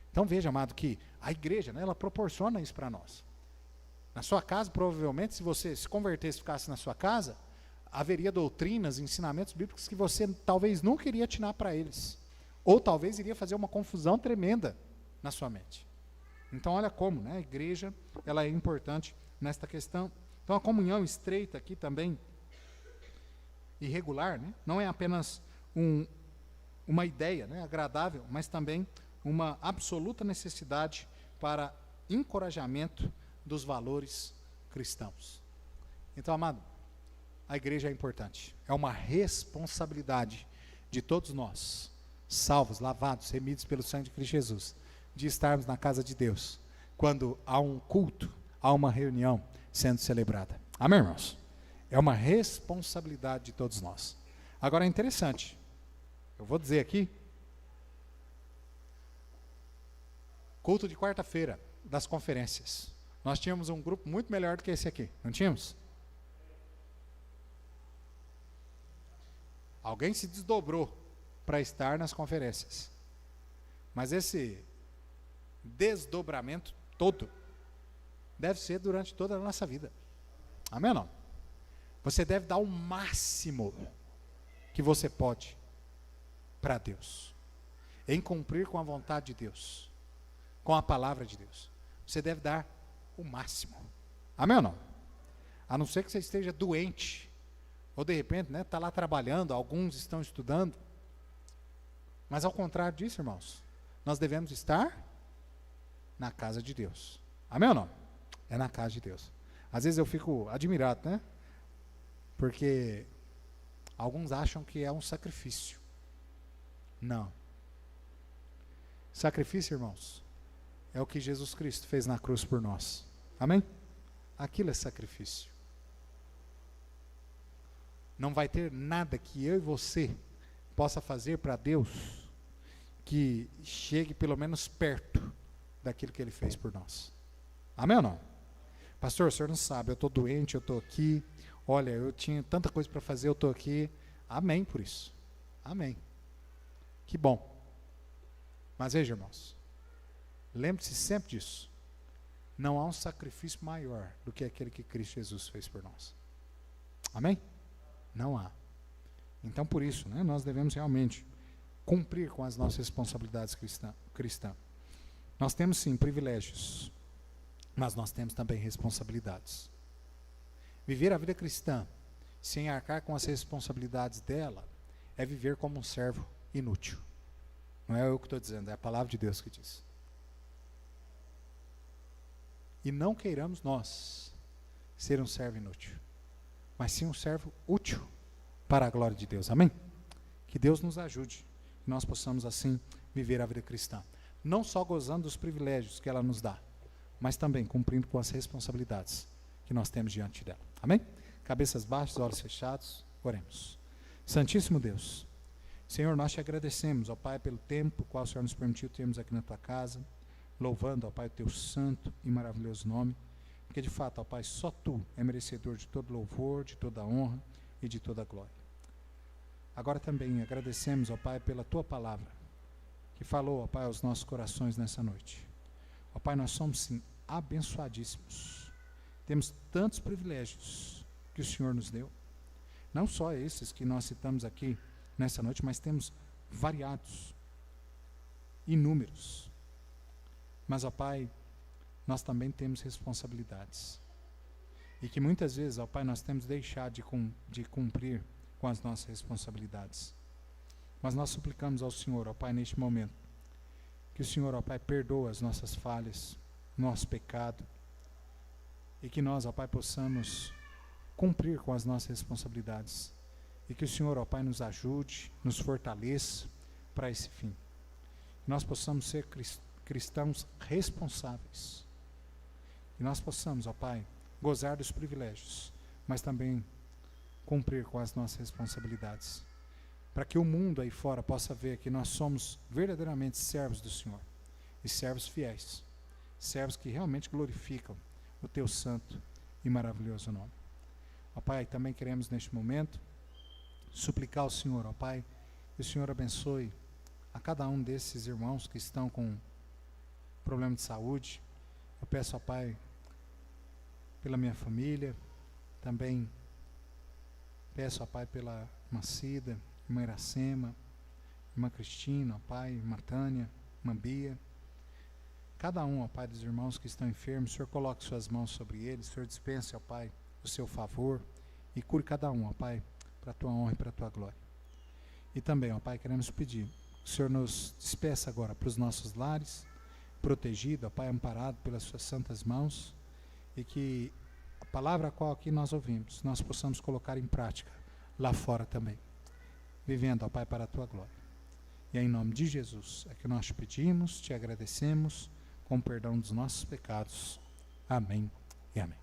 Então veja, amado, que a igreja, né, ela proporciona isso para nós. Na sua casa, provavelmente, se você se convertesse e ficasse na sua casa, haveria doutrinas, ensinamentos bíblicos que você talvez nunca iria atinar para eles. Ou talvez iria fazer uma confusão tremenda na sua mente. Então, olha como, né? A igreja, ela é importante nesta questão. Então, a comunhão estreita aqui também, irregular, né? Não é apenas uma ideia, né, agradável, mas também uma absoluta necessidade para encorajamento dos valores cristãos. Então, amado, a igreja é importante. É uma responsabilidade de todos nós, salvos, lavados, remidos pelo sangue de Cristo Jesus, de estarmos na casa de Deus, quando há um culto, há uma reunião sendo celebrada. Amém, irmãos? É uma responsabilidade de todos nós. Agora é interessante, eu vou dizer aqui, culto de quarta-feira, das conferências. Nós tínhamos um grupo muito melhor do que esse aqui, não tínhamos? Alguém se desdobrou para estar nas conferências. Mas esse desdobramento todo deve ser durante toda a nossa vida. Amém ou não? Você deve dar o máximo que você pode para Deus, em cumprir com a vontade de Deus, com a palavra de Deus. Você deve dar o máximo. Amém ou não? A não ser que você esteja doente, ou de repente, né, está lá trabalhando, alguns estão estudando. Mas ao contrário disso, irmãos, nós devemos estar na casa de Deus. Amém ou não? É na casa de Deus. Às vezes eu fico admirado, né? Porque alguns acham que é um sacrifício. Não. Sacrifício, irmãos, é o que Jesus Cristo fez na cruz por nós. Amém? Aquilo é sacrifício. Não vai ter nada que eu e você possa fazer para Deus que chegue pelo menos perto daquilo que Ele fez por nós. Amém ou não? Pastor, o senhor não sabe, eu estou doente, eu estou aqui, olha, eu tinha tanta coisa para fazer, eu estou aqui. Amém por isso. Amém. Que bom. Mas veja, irmãos, lembre-se sempre disso. Não há um sacrifício maior do que aquele que Cristo Jesus fez por nós. Amém? Não há. Então, por isso, né, nós devemos realmente cumprir com as nossas responsabilidades cristãs. Nós temos, sim, privilégios, mas nós temos também responsabilidades. Viver a vida cristã sem arcar com as responsabilidades dela é viver como um servo inútil. Não é eu que estou dizendo, é a palavra de Deus que diz. E não queiramos nós ser um servo inútil, mas sim um servo útil para a glória de Deus. Amém? Que Deus nos ajude, que nós possamos assim viver a vida cristã. Não só gozando dos privilégios que ela nos dá, mas também cumprindo com as responsabilidades que nós temos diante dela. Amém? Cabeças baixas, olhos fechados, oremos. Santíssimo Deus, Senhor, nós te agradecemos, ó Pai, pelo tempo qual o Senhor nos permitiu termos aqui na tua casa, louvando, ó Pai, o teu santo e maravilhoso nome, porque de fato, ó Pai, só tu é merecedor de todo louvor, de toda honra e de toda glória. Agora também agradecemos, ó Pai, pela tua palavra, que falou, ó Pai, aos nossos corações nessa noite. Ó Pai, nós somos sim abençoadíssimos. Temos tantos privilégios que o Senhor nos deu. Não só esses que nós citamos aqui nessa noite, mas temos variados, inúmeros. Mas, ó Pai, nós também temos responsabilidades. E que muitas vezes, ó Pai, nós temos deixado de cumprir com as nossas responsabilidades. Mas nós suplicamos ao Senhor, ó Pai, neste momento, que o Senhor, ó Pai, perdoa as nossas falhas, nosso pecado, e que nós, ó Pai, possamos cumprir com as nossas responsabilidades. E que o Senhor, ó Pai, nos ajude, nos fortaleça para esse fim. Que nós possamos ser cristãos responsáveis. Que nós possamos, ó Pai, gozar dos privilégios, mas também cumprir com as nossas responsabilidades. Para que o mundo aí fora possa ver que nós somos verdadeiramente servos do Senhor. E servos fiéis. Servos que realmente glorificam o teu santo e maravilhoso nome. Ó Pai, também queremos neste momento suplicar ao Senhor, ó Pai, que o Senhor abençoe a cada um desses irmãos que estão com problema de saúde. Eu peço, ó Pai, pela minha família, também peço, ó Pai, pela irmã Cida, irmã Iracema, irmã Cristina, ó Pai, irmã Tânia, irmã Bia. Cada um, ó Pai, dos irmãos que estão enfermos, o Senhor coloque suas mãos sobre eles, o Senhor dispense, ó Pai, o seu favor e cure cada um, ó Pai, para a tua honra e para a tua glória. E também, ó Pai, queremos pedir que o Senhor nos despeça agora para os nossos lares, protegido, ó Pai, amparado pelas suas santas mãos, e que a palavra a qual aqui nós ouvimos, nós possamos colocar em prática lá fora também, vivendo, ó Pai, para a tua glória. E é em nome de Jesus é que nós te pedimos, te agradecemos, com o perdão dos nossos pecados. Amém e amém.